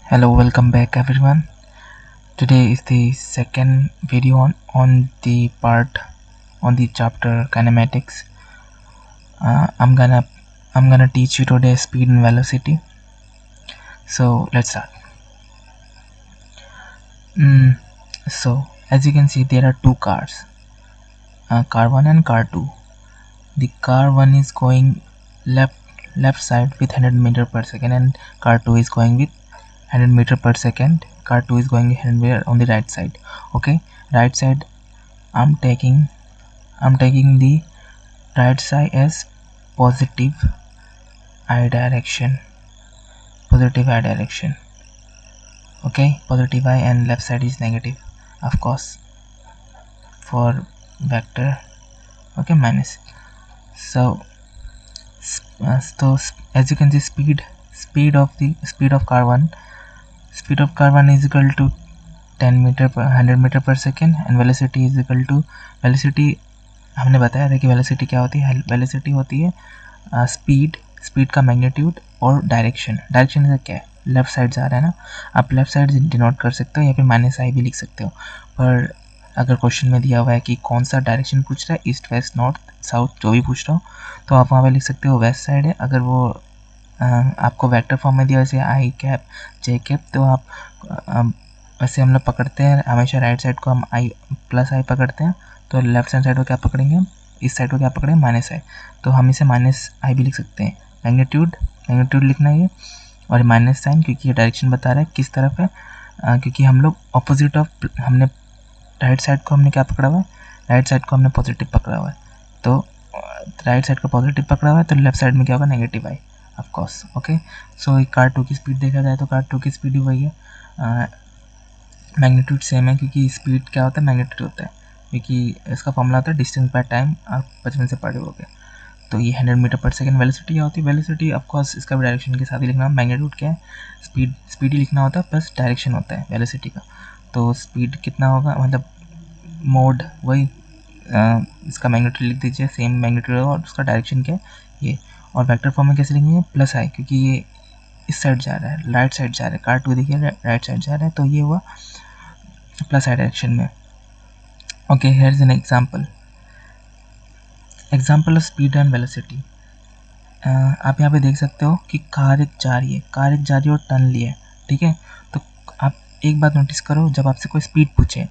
Hello, welcome back everyone. Today is the second video on the part on the chapter kinematics. I'm gonna teach you today speed and velocity. So let's start. So as you can see, there are two cars, car 1 and car 2. The car 1 is going left side with 100 meter per second, and car 2 is going with 100 meter per second. Car 2 is going 100 meter on the right side. Okay, right side. I'm taking the right side as positive I direction. Okay, positive I, and left side is negative, of course, for vector. Okay, minus. So as you can see, speed of car 1 is equal to 10 meter per 100 meter per second, and velocity is equal to velocity हमने बताया था कि velocity क्या होती है. Velocity होती है speed का मैग्नीट्यूड और डायरेक्शन से क्या है, लेफ्ट साइड से आ रहा है ना. आप लेफ्ट साइड डिनोट कर सकते हो या फिर माइनस आई भी लिख सकते हो. पर अगर क्वेश्चन में दिया हुआ है कि कौन सा डायरेक्शन पूछ रहा है, ईस्ट वेस्ट नॉर्थ साउथ जो भी पूछ रहा हो, तो आप वहाँ पे लिख सकते हो वेस्ट साइड है. अगर वो आपको वेक्टर फॉर्म में दिया जैसे आई कैप जे कैप, तो आप वैसे हम लोग पकड़ते हैं हमेशा राइट साइड को, हम आई प्लस आई पकड़ते हैं. तो लेफ्ट हैंड साइड को क्या पकड़ेंगे, इस साइड को क्या पकड़ेंगे, माइनस आई. तो हम इसे माइनस आई भी लिख सकते हैं. मैग्नीट्यूड लिखना है ये, और माइनस साइन क्योंकि ये डायरेक्शन बता रहा है किस तरफ है. क्योंकि हम लोग ऑपोजिट ऑफ, हमने राइट साइड को हमने क्या पकड़ा हुआ है, राइट साइड को हमने पॉजिटिव पकड़ा हुआ है. तो राइट साइड को पॉजिटिव पकड़ा हुआ है, तो लेफ्ट साइड में क्या होगा, negative I, of course. Okay, so car 2 की स्पीड देखा जाए तो कार 2 की स्पीड ही वही है. मैग्नीट्यूड सेम है क्योंकि स्पीड क्या होता है, मैग्नीट्यूड होता है. क्योंकि इसका फॉर्मूला होता है डिस्टेंस बाय टाइम, आप बचपन से पढ़े होगे. तो ये 100 मीटर पर सेकंड. वेलोसिटी क्या होती है, वेलोसिटी ऑफकोर्स इसका भी डायरेक्शन के साथ ही लिखना. मैग्नीट्यूड क्या है, स्पीड ही लिखना होता है, प्लस डायरेक्शन होता है वेलोसिटी का. तो स्पीड कितना होगा, मतलब मोड वही, इसका मैग्नीट्यूड लिख दीजिए, सेम मैग्नीट्यूड होगा, और उसका डायरेक्शन क्या है ये. और वेक्टर फॉर्म में कैसे लिखेंगे, प्लस आई, क्योंकि ये इस साइड जा रहा है, राइट साइड जा रहा है. कार 2 देखिए राइट साइड जा रहा है, तो ये हुआ प्लस आई डायरेक्शन में. Okay, here is an example of speed and velocity. आप यहाँ पे देख सकते हो कि कार एक जा रही है और टर्न लिया है. ठीक है, तो आप एक बात नोटिस करो, जब आपसे कोई स्पीड पूछे,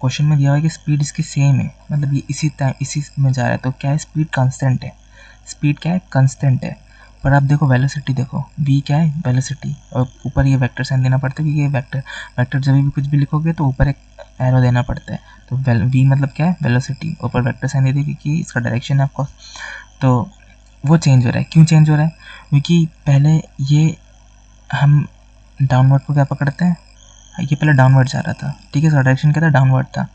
क्वेश्चन में दिया हुआ है कि स्पीड इसकी सेम है, मतलब ये इसी में जा रहा है, तो क्या है, स्पीड कांस्टेंट है. स्पीड क्या है, कांस्टेंट है. पर आप देखो वेलोसिटी देखो, v क्या है, वेलोसिटी, और ऊपर ये वेक्टर साइन देना पड़ता है क्योंकि ये वेक्टर जब भी कुछ भी लिखोगे तो ऊपर एक एरो देना पड़ता है. तो v मतलब क्या है, वेलोसिटी, ऊपर वेक्टर साइन दे दिया क्योंकि इसका डायरेक्शन है आपको. तो वो चेंज हो रहा है. क्यों चेंज हो रहा है, क्योंकि पहले ये हम डाउनवर्ड को क्या पकड़ते हैं, ये पहले डाउनवर्ड जा रहा था. ठीक है, इसका डायरेक्शन क्या था, डाउनवर्ड था.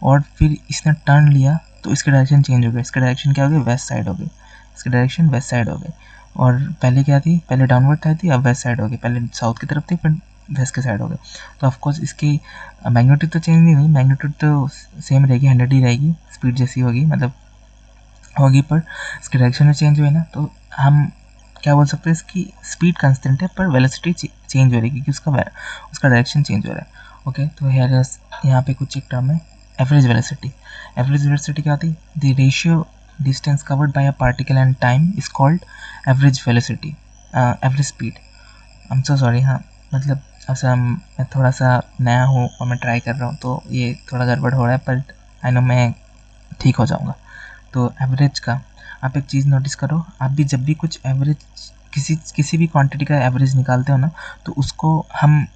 और फिर इसने टर्न लिया तो इसका डायरेक्शन चेंज हो गया. इसका डायरेक्शन क्या हो गया, वेस्ट साइड हो गई. इसकी डायरेक्शन वेस्ट साइड हो गई. और पहले क्या थी, पहले डाउनवर्ड थी, अब वेस्ट साइड हो गई. पहले साउथ की तरफ थी, फिर वेस्ट के साइड हो गई. तो ऑफकोर्स इसकी मैग्नीट्यूड तो चेंज नहीं हुई, मैग्नीट्यूड तो सेम रहेगी, 100 ही रहेगी, स्पीड जैसी होगी, मतलब होगी, पर इसकी डायरेक्शन में चेंज हुई ना. तो हम क्या बोल सकते हैं, इसकी स्पीड कांस्टेंट है पर वेलोसिटी चेंज हो रही है क्योंकि उसका डायरेक्शन चेंज हो रहा है. ओके, तो यहाँ पे कुछ एक टर्म है, एवरेज वेलोसिटी. एवरेज वेलोसिटी क्या होती है, the ratio distance covered by a particle and time is called average velocity, average speed. I am so sorry, हाँ, मतलब ऐसा मैं थोड़ा सा नया हूँ और मैं ट्राई कर रहा हूँ, तो ये थोड़ा गड़बड़ हो रहा है, पर आई नो मैं ठीक हो जाऊँगा. तो एवरेज का आप एक चीज़ नोटिस करो, आप भी जब भी कुछ एवरेज किसी भी क्वांटिटी का एवरेज निकालते हो ना, तो उसको हम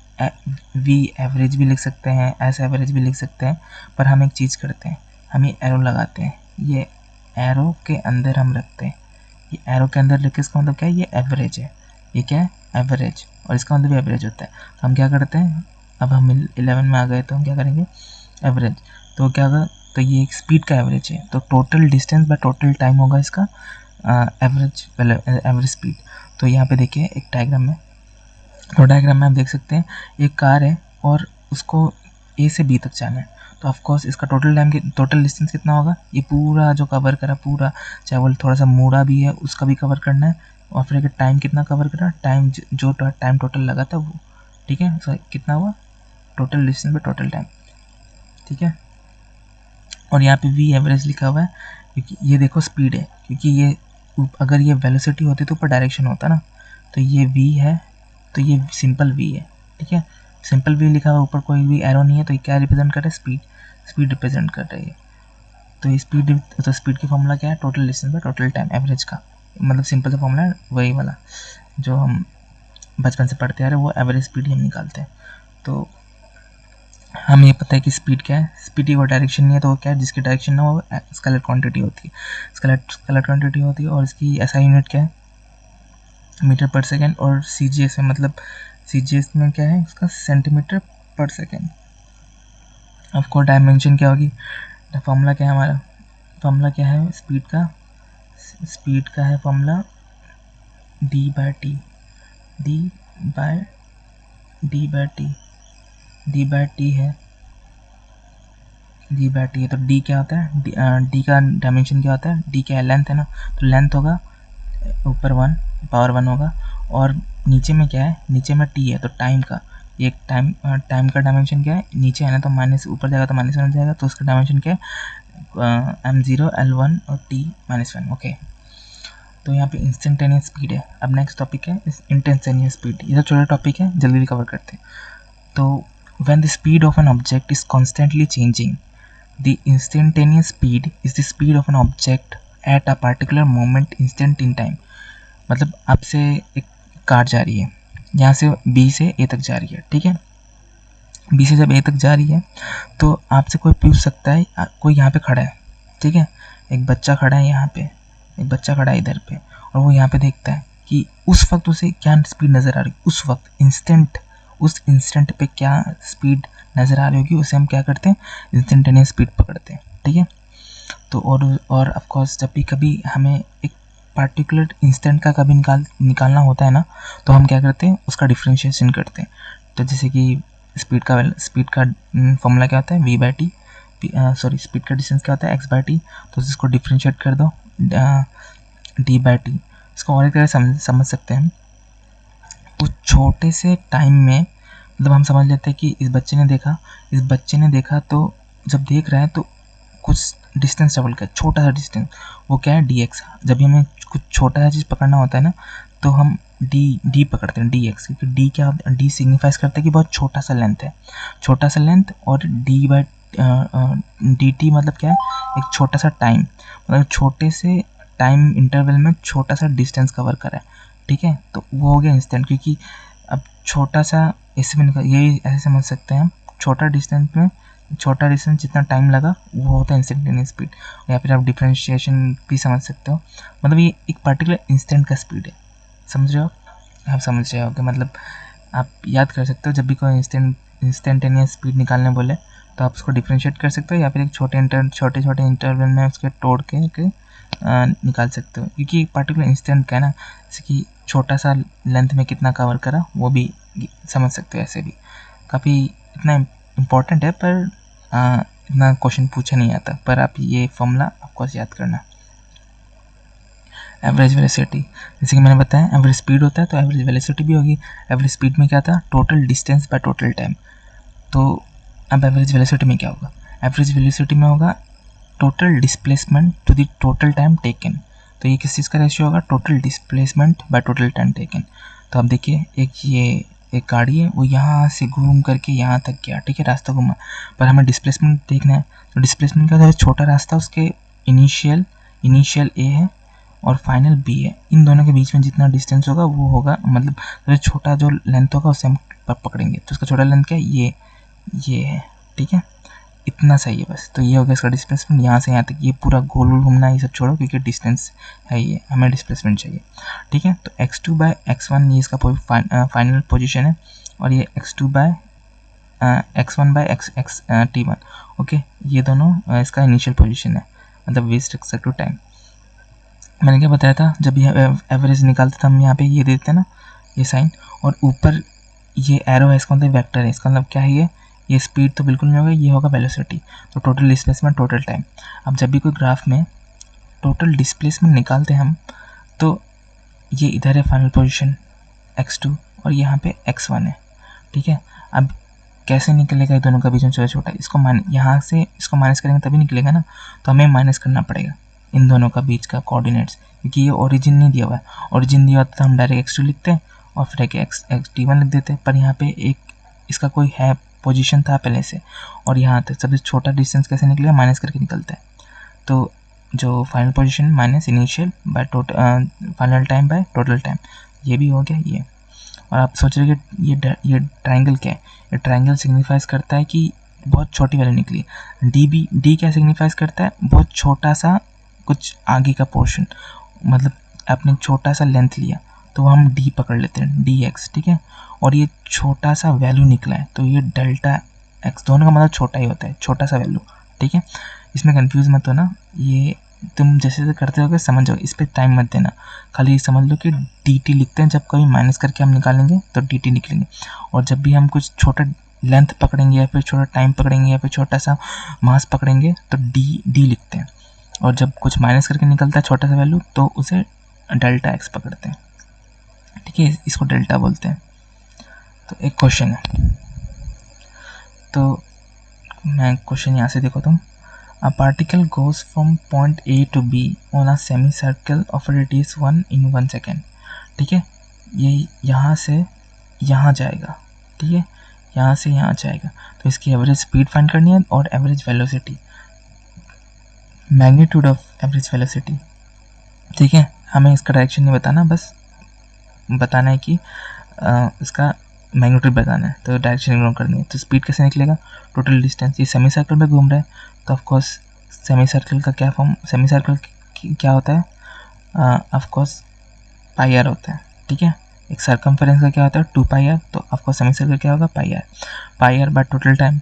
वी एवरेज भी लिख सकते हैं, एस एवरेज भी लिख सकते हैं. पर हम एक चीज़ करते हैं, हम ये एरो लगाते हैं, ये एरो के अंदर हम रखते हैं. ये एरो के अंदर लिख के इसका मतलब क्या है, ये एवरेज है. ये क्या है, एवरेज, और इसका मतलब भी एवरेज होता है. तो हम क्या करते हैं, अब हम 11 में आ गए तो हम क्या करेंगे, एवरेज. तो क्या होगा, तो ये एक स्पीड का एवरेज है, तो total distance by total time होगा इसका एवरेज स्पीड. तो यहाँ पे देखिए एक डायग्राम में, तो डायग्राम में आप देख सकते हैं एक कार है और उसको ए से बी तक जाना है. तो ऑफकोर्स इसका टोटल डिस्टेंस कितना होगा, ये पूरा जो कवर करा पूरा, चाहे वो थोड़ा सा मुड़ा भी है उसका भी कवर करना है. और फिर टाइम कितना कवर करा, टाइम जो टाइम टोटल लगा था वो. ठीक है। सो कितना हुआ, total distance by total time, ठीक है। और यहाँ पे वी एवरेज लिखा हुआ है क्योंकि ये देखो स्पीड है, क्योंकि ये अगर ये वेलोसिटी होती तो ऊपर डायरेक्शन होता ना, तो ये वी है, तो ये सिंपल वी है, ठीक है। सिंपल वी लिखा हुआ, ऊपर कोई भी एरो नहीं है, तो ये क्या रिप्रेजेंट कर रहा है, स्पीड, स्पीड रिप्रेजेंट कर रही है। तो स्पीड, तो स्पीड की फॉर्मूला क्या है, total distance by total time, average का, मतलब सिंपल सा फॉर्मूला है वही वाला जो हम बचपन से पढ़ते आ रहे हैं, वो एवरेज स्पीड ही हम निकालते हैं। तो हमें ये पता है कि स्पीड क्या है, स्पीड की कोई डायरेक्शन नहीं है, तो वो क्या है, जिसकी डायरेक्शन ना हो स्केलर क्वांटिटी होती है, स्केलर क्वांटिटी होती है। और इसकी एसआई यूनिट क्या है, मीटर पर सेकेंड, और सीजीएस में, मतलब सीजीएस में क्या है उसका, सेंटीमीटर पर सेकेंड। आपको डायमेंशन क्या होगी, फॉर्मूला क्या है हमारा, फॉर्मूला क्या है स्पीड का, स्पीड का है formula d by t, d by t है, डी बाय टी है। तो डी क्या होता है, डी का डायमेंशन क्या होता है, डी क्या है, लेंथ है ना, तो लेंथ होगा ऊपर 1 पावर 1 होगा, और नीचे में क्या है, नीचे में टी है, तो टाइम का, एक टाइम का डायमेंशन क्या है, नीचे है ना, तो माइनस, ऊपर जाएगा तो -1 हो जाएगा, तो उसका डायमेंशन क्या है, m0 l1 और t -1, ओके। तो यहाँ पे इंस्टेंटेनियस स्पीड है। अब नेक्स्ट टॉपिक है इंस्टेंटेनियस स्पीड, ये तो छोटा टॉपिक है, जल्दी कवर करते हैं। तो when the speed of an object is constantly changing, the instantaneous speed is the speed of an object at a particular moment instant in time. मतलब आपसे एक कार जा रही है, यहाँ से बी से ए तक जा रही है, ठीक है। बी से जब ए तक जा रही है, तो आपसे कोई पूछ सकता है, कोई यहाँ पे खड़ा है, ठीक है, एक बच्चा खड़ा है यहाँ पे, एक बच्चा खड़ा है इधर पे, और वो यहाँ पे देखता है कि उस वक्त उसे क्या स्पीड नज़र आ रही है, उस वक्त उस इंस्टेंट पे क्या स्पीड नज़र आ रही होगी, उसे हम क्या करते हैं, इंस्टेंटेनियस स्पीड पकड़ते हैं, ठीक है। तो और ऑफ कोर्स जब भी कभी हमें एक पार्टिकुलर इंस्टेंट का कभी निकालना होता है ना, तो हम क्या करते हैं, उसका डिफ्रेंशिएशन करते हैं। तो जैसे कि स्पीड का फॉर्मूला क्या होता है, v by t, sorry speed का डिस्टेंस क्या होता है, एक्स बाई टी, तो इसको डिफ्रेंशिएट कर दो डी बाई टी। इसको और एक तरह समझ सकते हैं, उस छोटे से टाइम में, मतलब हम समझ लेते हैं कि इस बच्चे ने देखा, तो जब देख रहा है तो कुछ डिस्टेंस ट्रेवल कर, छोटा सा डिस्टेंस, वो क्या है, डी एक्स। जब भी हमें कुछ छोटा सा चीज़ पकड़ना होता है ना, तो हम डी पकड़ते हैं, डी एक्स, क्योंकि डी क्या, डी सिग्निफाइज करता है कि बहुत छोटा सा लेंथ है, छोटा सा लेंथ, और डी बाई डी टी मतलब क्या है, एक छोटा सा टाइम, मतलब छोटे से टाइम इंटरवल में छोटा सा डिस्टेंस कवर करा है, ठीक है। तो वो हो गया इंस्टेंट, क्योंकि अब छोटा सा इसमें यही ऐसे समझ सकते हैं हम, छोटा डिस्टेंस जितना टाइम लगा वो होता है इंस्टेंटेनियस स्पीड, या फिर आप डिफरेंशिएशन भी समझ सकते हो, मतलब ये एक पर्टिकुलर इंस्टेंट का स्पीड है, समझ रहे हो आप समझ रहे हो कि मतलब आप याद कर सकते हो, जब भी कोई इंस्टेंटेनियस स्पीड निकालने बोले तो आप उसको डिफरेंशिएट कर सकते हो, या फिर एक छोटे छोटे इंटरवल में उसके तोड़ के निकाल सकते हो, क्योंकि एक पर्टिकुलर इंस्टेंट का है ना, जैसे कि छोटा सा लेंथ में कितना कवर करा वो भी समझ सकते हो, ऐसे भी काफ़ी इतना इम्पोर्टेंट है, पर इतना क्वेश्चन पूछा नहीं आता, पर आप ये फॉर्मूला आपको याद करना। एवरेज वेलोसिटी, जैसे कि मैंने बताया एवरेज स्पीड होता है, तो एवरेज वेलोसिटी भी होगी। एवरेज स्पीड में क्या था, total distance by total time. तो अब एवरेज वेलोसिटी में क्या होगा, एवरेज वेलोसिटी में होगा total displacement to the total time taken. तो ये किस चीज़ का रेशियो होगा, total displacement by total time taken. तो अब देखिए, एक गाड़ी है, वो यहाँ से घूम करके यहाँ तक गया, ठीक है, रास्ता घूमा, पर हमें डिस्प्लेसमेंट देखना है। तो डिस्प्लेसमेंट का जो छोटा रास्ता, उसके इनिशियल ए है और फाइनल बी है, इन दोनों के बीच में जितना डिस्टेंस होगा वो होगा, मतलब जो छोटा जो लेंथ होगा उसे हम पकड़ेंगे। तो उसका छोटा लेंथ क्या है, ये है, ठीक है, इतना सही है बस। तो ये हो गया इसका डिस्प्लेसमेंट, यहाँ से यहाँ तक, ये पूरा गोल गोल घूमना ये सब छोड़ो, क्योंकि डिस्टेंस है, ये हमें डिस्प्लेसमेंट चाहिए, ठीक है। तो x2 बाय x1 ये इसका फाइनल पोजीशन है, और ये x2 bye x1 bye x t1, okay, ये दोनों इसका इनिशियल पोजीशन है, मतलब विद रिस्पेक्ट टू टाइम। मैंने क्या बताया था, जब ये एवरेज निकालते थे हम यहाँ पे ये देते हैं ना, ये साइन, और ऊपर ये एरो है, इसका मतलब वेक्टर है, इसका मतलब क्या है, ये स्पीड तो बिल्कुल नहीं होगा, ये होगा वेलोसिटी। तो टोटल डिस्प्लेसमेंट टोटल टाइम। अब जब भी कोई ग्राफ में टोटल डिस्प्लेसमेंट निकालते हैं हम, तो ये इधर है फाइनल पोजीशन x2 और यहाँ पे x1 है, ठीक है। अब कैसे निकलेगा ये दोनों का बीच में छोटा छोटा, इसको यहाँ से इसको माइनस करेंगे तभी निकलेगा ना, तो हमें माइनस करना पड़ेगा इन दोनों का बीच का कोऑर्डिनेट्स, क्योंकि ये ओरिजिन नहीं दिया हुआ है। ओरिजिन दिया होता तो हम डायरेक्ट x2 लिखते और फिर एक xt1 लिख देते, पर यहाँ पे एक इसका कोई है पोजीशन था पहले से, और यहाँ तक सबसे छोटा डिस्टेंस कैसे निकलेगा, माइनस करके निकलता है। तो जो final position minus initial by total final time bye total time, ये भी हो गया ये। और आप सोच रहे कि ये ट्राइंगल क्या है, ये ट्राइंगल सिग्निफाइज करता है कि बहुत छोटी वैल्यू निकली। डी क्या सिग्निफाइज करता है, बहुत छोटा सा कुछ आगे का पोर्शन, मतलब आपने छोटा सा लेंथ लिया तो हम डी पकड़ लेते हैं, डी एक्स, ठीक है। और ये छोटा सा वैल्यू निकला है तो ये डेल्टा एक्स, दोनों का मतलब छोटा ही होता है, छोटा सा वैल्यू, ठीक है। इसमें कंफ्यूज मत हो ना, ये तुम जैसे जैसे करते होगे समझ जाओ, इस पर टाइम मत देना, खाली समझ लो कि डी टी लिखते हैं, जब कभी माइनस करके हम निकालेंगे तो डी टी निकलेंगे, और जब भी हम कुछ छोटा लेंथ पकड़ेंगे या फिर छोटा टाइम पकड़ेंगे या फिर छोटा सा मास पकड़ेंगे तो डी लिखते हैं, और जब कुछ माइनस करके निकलता है छोटा सा वैल्यू तो उसे डेल्टा एक्स पकड़ते हैं, ठीक है, इसको डेल्टा बोलते हैं। तो एक क्वेश्चन है, तो मैं क्वेश्चन यहाँ से देखो तुम, A particle goes from point A to B on a semicircle of a radius 1 in 1 second, ठीक है। ये यहाँ से यहाँ जाएगा, ठीक है, यहाँ से यहाँ जाएगा, तो इसकी एवरेज स्पीड फाइंड करनी है और average velocity, magnitude of average velocity, ठीक है। हमें इसका डायरेक्शन नहीं बताना, बस बताना है कि इसका मैग्नीट्यूड बताना है, तो डायरेक्शन इग्नोर करनी है। तो स्पीड कैसे निकलेगा, टोटल डिस्टेंस, ये सेमी सर्कल में घूम रहा है तो ऑफ कोर्स सेमी सर्कल का क्या फॉर्म, सेमी सर्कल क्या होता है, ऑफ कोर्स पाई आर होता है, ठीक है। एक सर्कमफेरेंस का क्या होता है 2 पाई आर, तो ऑफ कोर्स सेमी सर्कल क्या होगा पाई आर बाय टोटल टाइम,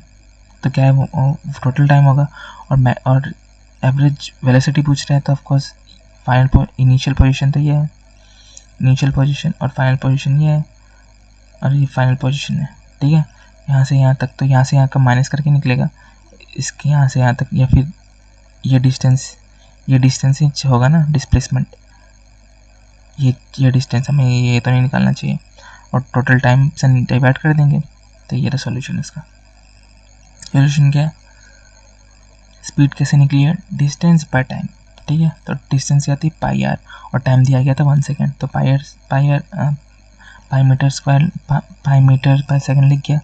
तो क्या है वो टोटल टाइम होगा। और एवरेज वेलोसिटी पूछ रहे हैं तो of course final initial position तो ये है, इनिशियल पोजीशन, और फाइनल पोजीशन ये है, और ये फाइनल पोजीशन है, ठीक है। यहाँ से यहाँ तक, तो यहाँ से यहाँ का माइनस करके निकलेगा, इसके यहाँ से यहाँ तक, या फिर ये डिस्टेंस ही होगा ना, डिस्प्लेसमेंट, ये डिस्टेंस, हमें ये तो नहीं निकालना चाहिए, और टोटल टाइम से डिवाइड कर देंगे, तो ये रहा सॉल्यूशन इसका। सॉल्यूशन क्या है, स्पीड कैसे निकली है, डिस्टेंस बाय टाइम, ठीक है। तो डिस्टेंस आती है पाई आर और टाइम दिया गया था 1 सेकेंड, तो पाई मीटर पर सेकेंड लिख गया।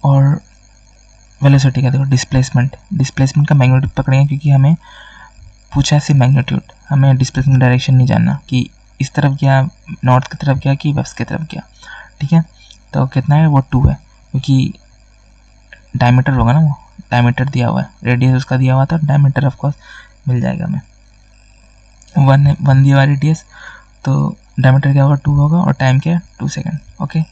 और वेलोसिटी का देखो, डिस्प्लेसमेंट का मैग्नीट्यूड पकड़ेंगे, क्योंकि हमें पूछा है सिर्फ मैग्नीट्यूड, हमें डिस्प्लेसमेंट डायरेक्शन नहीं जानना कि इस तरफ गया, नॉर्थ की तरफ गया कि वेस्ट की तरफ गया, ठीक है। तो कितना है, वो 2 है, क्योंकि डायमीटर होगा ना, वो डायमीटर दिया हुआ है, रेडियस उसका दिया हुआ था, डायमीटर ऑफ कोर्स मिल जाएगा हमें, 1 दिया हुआ रेडियस, तो डायमीटर क्या होगा 2 होगा, और टाइम क्या है 2 सेकेंड, ओके।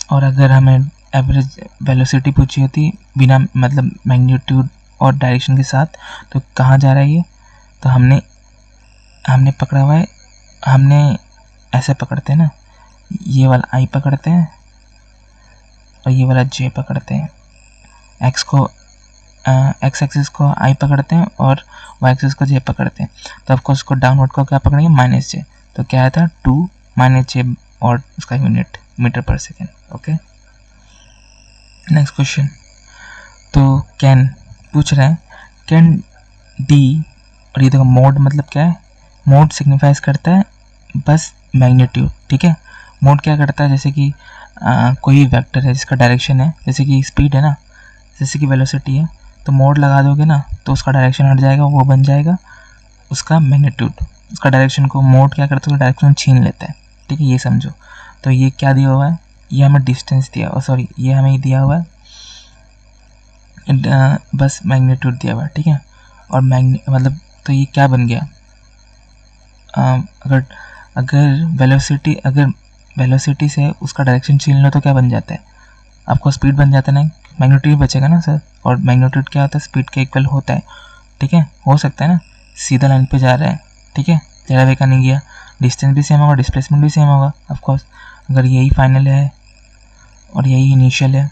और अगर हमें एवरेज वेलोसिटी पूछी होती बिना मतलब मैग्नीट्यूड और डायरेक्शन के साथ, तो कहाँ जा रहा है ये, तो हमने पकड़ा हुआ है, हमने ऐसे पकड़ते हैं ना, ये वाला आई पकड़ते हैं और ये वाला जे पकड़ते हैं, एक्स एक्सिस को आई पकड़ते हैं और वाई एक्सिस को जे पकड़ते हैं, तो आपको उसको डाउनवर्ड को क्या पकड़ेंगे, माइनस जे, तो क्या आता है 2 माइनस जे, और उसका यूनिट मीटर पर सेकेंड, ओके। नेक्स्ट क्वेश्चन, तो कैन पूछ रहे हैं, कैन डी, और ये देखो मोड मतलब क्या है, मोड सिग्निफाइज करता है बस मैग्नीट्यूड, ठीक है। मोड क्या करता है, जैसे कि कोई वेक्टर है जिसका डायरेक्शन है, जैसे कि स्पीड है ना, जैसे कि वेलोसिटी है, तो मोड लगा दोगे ना तो उसका डायरेक्शन हट जाएगा, वो बन जाएगा उसका मैग्नीट्यूड, उसका डायरेक्शन को मोड क्या करता है, डायरेक्शन छीन लेता है, ठीक है, ये समझो। तो ये क्या दिया हुआ है, ये हमें डिस्टेंस दिया हुआ, सॉरी ये हमें दिया हुआ है बस मैग्नीट्यूड दिया हुआ है, ठीक है। और मतलब तो ये क्या बन गया, अगर वेलोसिटी से उसका डायरेक्शन छीन लो तो क्या बन जाता है, आपको स्पीड बन जाता है ना, मैग्नीट्यूड बचेगा ना सर, और मैग्नीट्यूड क्या होता है, स्पीड के इक्वल होता है, ठीक है। हो सकता है ना सीधा लाइन पे जा रहा है, ठीक है, टेढ़ा बेका नहीं गया, डिस्टेंस भी सेम होगा, डिस्प्लेसमेंट भी सेम होगा, ऑफकोर्स अगर यही फाइनल है और यही इनिशियल है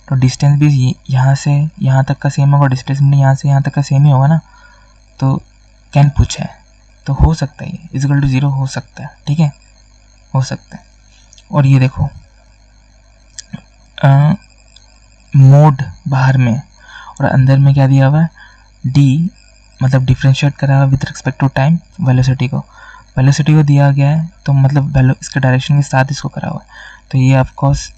तो डिस्टेंस भी यहाँ से यहाँ तक का सेम होगा, डिस्प्लेसमेंट यहाँ से यहाँ तक का सेम ही होगा ना, तो कैन पूछा है, तो हो सकता है ये इक्वल टू 0 हो सकता है, ठीक है, हो सकता है। और ये देखो मोड बाहर में और अंदर में क्या दिया हुआ है, डी मतलब डिफ्रेंशिएट करा हुआ with respect to time velocity को दिया गया है, तो मतलब इसके डायरेक्शन के साथ इसको करा हुआ है, तो ये ऑफ कोर्स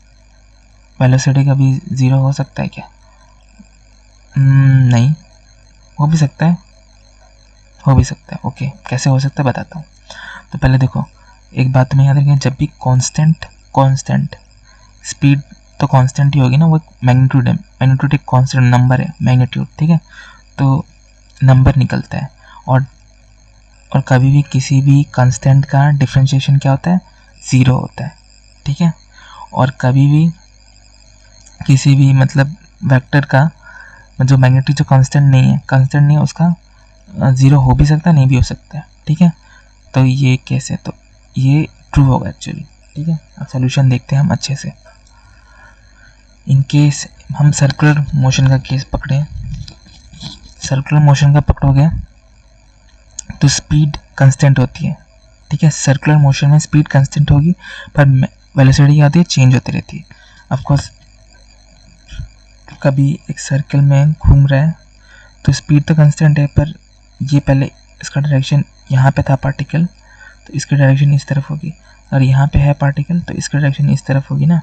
वेलोसिटी का भी ज़ीरो हो सकता है क्या? नहीं, हो भी सकता है, ओके। कैसे हो सकता है बताता हूँ। तो पहले देखो, एक बात में याद रखें, जब भी कांस्टेंट स्पीड तो कांस्टेंट ही होगी ना, वो मैग्नीट्यूड है, मैग्नीट्यूड एक कांस्टेंट नंबर है, मैग्नीट्यूड, ठीक है, तो नंबर निकलता है। और कभी भी किसी भी कांस्टेंट का डिफरेंशिएशन क्या होता है, ज़ीरो होता है, ठीक है। और कभी भी किसी भी मतलब वेक्टर का जो मैग्नीट्यूड जो कांस्टेंट नहीं है उसका ज़ीरो हो भी सकता है, नहीं भी हो सकता है, ठीक है। तो ये कैसे, तो ये ट्रू होगा एक्चुअली, ठीक है। अब सोल्यूशन देखते हैं हम अच्छे से। इन केस हम सर्कुलर मोशन का केस पकड़े, सर्कुलर मोशन का पकड़ोगे तो स्पीड कांस्टेंट होती है, ठीक है। सर्कुलर मोशन में स्पीड कांस्टेंट होगी, पर वेलोसिटी क्या होती है, चेंज होती रहती है। ऑफ कोर्स कभी एक सर्कल में घूम रहा है तो स्पीड तो कांस्टेंट है, पर ये पहले इसका डायरेक्शन यहाँ पे था पार्टिकल, तो इसकी डायरेक्शन इस तरफ होगी, और यहाँ पे है पार्टिकल तो इसकी डायरेक्शन इस तरफ होगी ना,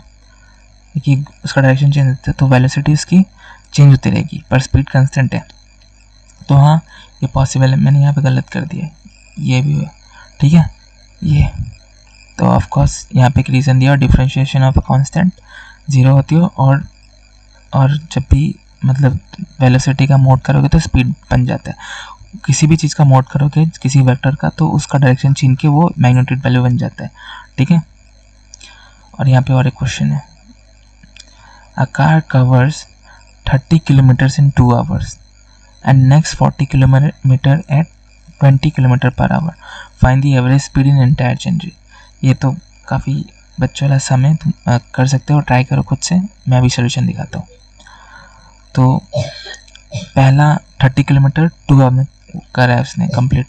क्योंकि उसका डायरेक्शन चेंज होता है, तो वेलोसिटी इसकी चेंज होती रहेगी, पर स्पीड कांस्टेंट है। तो हाँ, ये पॉसिबल है। मैंने यहाँ पे गलत कर दिया, ये भी हुआ, ठीक है। ये तो ऑफ कोर्स यहाँ पे एक रीज़न दिया, differentiation of a constant zero होती है, और जब भी मतलब वेलोसिटी का मोड करोगे तो स्पीड बन जाता है। किसी भी चीज़ का मोड करोगे, किसी वेक्टर का, तो उसका डायरेक्शन चेंज के वो मैग्नीट्यूड वैल्यू बन जाता है, ठीक है। और यहाँ पे और एक क्वेश्चन है, a car covers 30 kilometres in 2 hours and next 40 kilometre at 20 kilometre per hour, find the average speed in entire journey. ये तो काफ़ी बच्चों वाला समय, तुम कर सकते हो, ट्राई करो खुद से, मैं भी सोल्यूशन दिखाता हूँ। तो पहला 30 किलोमीटर 2 आवर में करा है उसने कंप्लीट,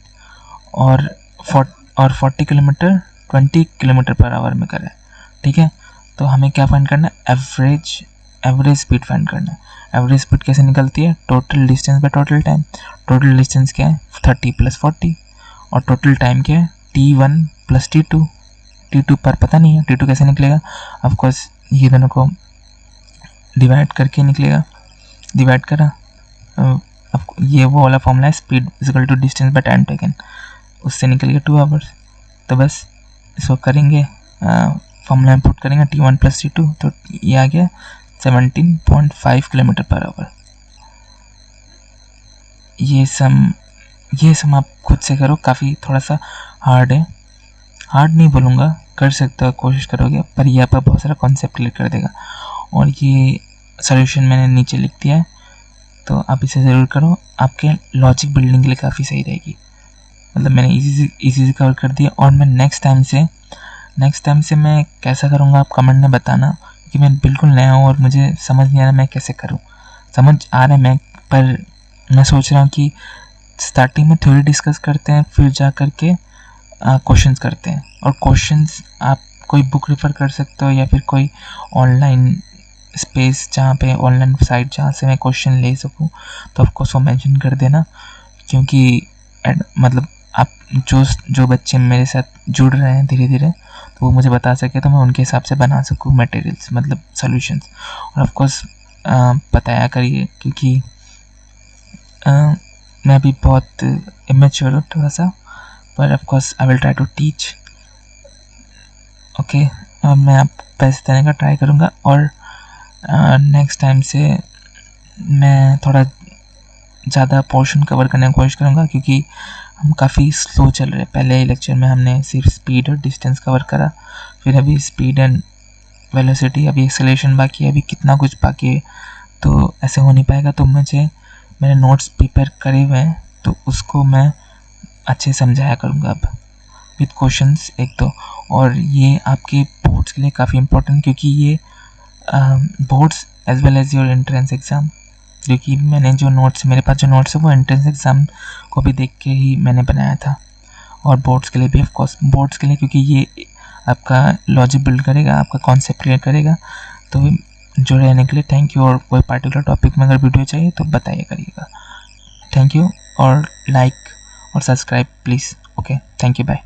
और 40 किलोमीटर 20 किलोमीटर पर आवर में करा है, ठीक है। तो हमें क्या फाइंड करना है, एवरेज स्पीड फाइंड करना है। एवरेज स्पीड कैसे निकलती है, total distance by total time. Total distance क्या है, 30 + 40, और टोटल टाइम क्या है, T1 + T2। T2 पर पता नहीं है, T2 कैसे निकलेगा, ऑफ कोर्स ये दोनों को डिवाइड करके निकलेगा, डिवाइड करा, ये वो वाला फॉर्मूला है, speed equal to distance by time taken, उससे निकल गया 2 आवर्स। तो बस इसको करेंगे, फॉर्मूला में पुट करेंगे T1 + T2, तो ये आ गया 17.5 किलोमीटर पर आवर। ये सम आप खुद से करो, काफ़ी थोड़ा सा हार्ड है, हार्ड नहीं बोलूँगा, कर सकते हो, कोशिश करोगे, पर ये आपका बहुत सारा कॉन्सेप्ट क्लियर कर देगा। और ये सॉल्यूशन मैंने नीचे लिख दिया है, तो आप इसे ज़रूर करो, आपके लॉजिक बिल्डिंग के लिए काफ़ी सही रहेगी। मतलब मैंने इजी से कवर कर दिया, और मैं नेक्स्ट टाइम से मैं कैसा करूँगा आप कमेंट में बताना, कि मैं बिल्कुल नया हूँ और मुझे समझ नहीं आ रहा मैं कैसे करूँ। समझ आ रहा है मैं, पर मैं सोच रहा हूँ कि स्टार्टिंग में थ्योरी डिस्कस करते हैं, फिर जा कर के क्वेश्चंस करते हैं। और क्वेश्चंस आप कोई बुक रेफर कर सकते हो, या फिर कोई ऑनलाइन स्पेस जहाँ पे ऑनलाइन साइट जहाँ से मैं क्वेश्चन ले सकूँ, तो आपको सो मेंशन कर देना, क्योंकि मतलब आप जो बच्चे मेरे साथ जुड़ रहे हैं धीरे धीरे, तो वो मुझे बता सके, तो मैं उनके हिसाब से बना सकूँ मटेरियल्स, मतलब सॉल्यूशंस। और ऑफ कोर्स बताया करिए, क्योंकि मैं अभी बहुत इमेच्योर हूँ थोड़ा सा, पर of course I will try to teach, okay. मैं आप पैसे देने का ट्राई करूँगा, और नेक्स्ट टाइम से मैं थोड़ा ज़्यादा पोर्शन कवर करने की कोशिश करूँगा, क्योंकि हम काफ़ी स्लो चल रहे हैं। पहले लेक्चर में हमने सिर्फ स्पीड और डिस्टेंस कवर करा, फिर अभी स्पीड एंड वेलोसिटी, अभी एक्सेलरेशन बाकी है, अभी कितना कुछ बाकी है, तो ऐसे हो नहीं पाएगा। तो मैंने नोट्स प्रिपेयर करे हुए हैं, तो उसको मैं अच्छे समझाया करूँगा अब विद क्वेश्चंस एक दो। और ये आपके बोर्ड्स के लिए काफ़ी इम्पोर्टेंट, क्योंकि ये boards as well as your entrance exam, क्योंकि मैंने जो नोट्स, मेरे पास जो नोट्स है वो एंट्रेंस एग्ज़ाम को भी देख के ही मैंने बनाया था, और बोर्ड्स के लिए भी, ऑफ कोर्स बोर्ड्स के लिए, क्योंकि ये आपका लॉजिक बिल्ड करेगा, आपका कॉन्सेप्ट क्लियर करेगा। तो जुड़े रहने के लिए थैंक यू। और कोई पार्टिकुलर टॉपिक में अगर वीडियो चाहिए तो बताइए करिएगा। थैंक यू और लाइक और subscribe please. Okay, thank you, bye.